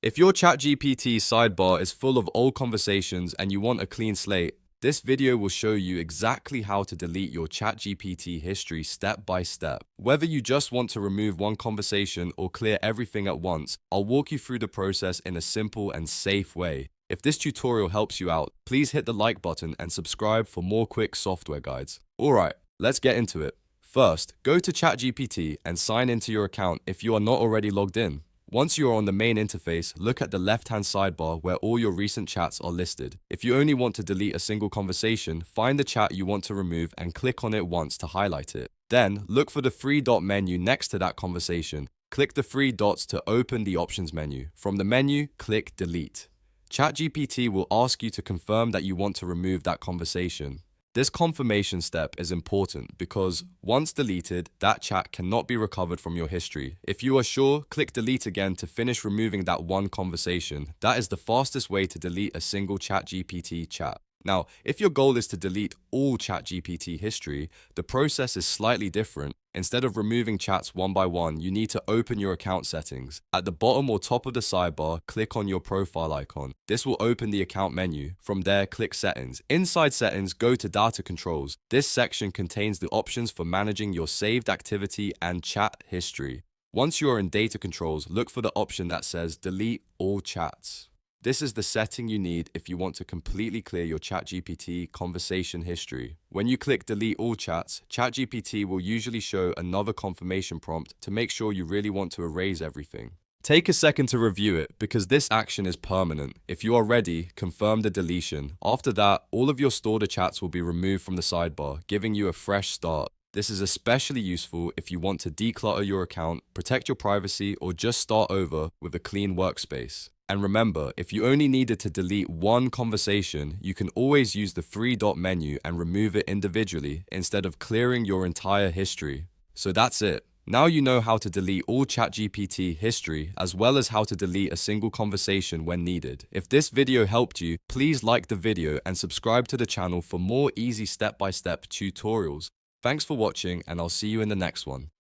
If your ChatGPT sidebar is full of old conversations and you want a clean slate, this video will show you exactly how to delete your ChatGPT history step by step. Whether you just want to remove one conversation or clear everything at once, I'll walk you through the process in a simple and safe way. If this tutorial helps you out, please hit the like button and subscribe for more quick software guides. Alright, let's get into it. First, go to ChatGPT and sign into your account if you are not already logged in. Once you are on the main interface, look at the left-hand sidebar where all your recent chats are listed. If you only want to delete a single conversation, find the chat you want to remove and click on it once to highlight it. Then, look for the three-dot menu next to that conversation. Click the three dots to open the options menu. From the menu, click Delete. ChatGPT will ask you to confirm that you want to remove that conversation. This confirmation step is important because once deleted, that chat cannot be recovered from your history. If you are sure, click delete again to finish removing that one conversation. That is the fastest way to delete a single ChatGPT chat. Now, if your goal is to delete all ChatGPT history, the process is slightly different. Instead of removing chats one by one, you need to open your account settings. At the bottom or top of the sidebar, click on your profile icon. This will open the account menu. From there, click Settings. Inside Settings, go to Data Controls. This section contains the options for managing your saved activity and chat history. Once you are in Data Controls, look for the option that says Delete All Chats. This is the setting you need if you want to completely clear your ChatGPT conversation history. When you click Delete All Chats, ChatGPT will usually show another confirmation prompt to make sure you really want to erase everything. Take a second to review it because this action is permanent. If you are ready, confirm the deletion. After that, all of your stored chats will be removed from the sidebar, giving you a fresh start. This is especially useful if you want to declutter your account, protect your privacy, or just start over with a clean workspace. And remember, if you only needed to delete one conversation, you can always use the three-dot menu and remove it individually instead of clearing your entire history. So that's it. Now you know how to delete all ChatGPT history as well as how to delete a single conversation when needed. If this video helped you, please like the video and subscribe to the channel for more easy step-by-step tutorials. Thanks for watching and I'll see you in the next one.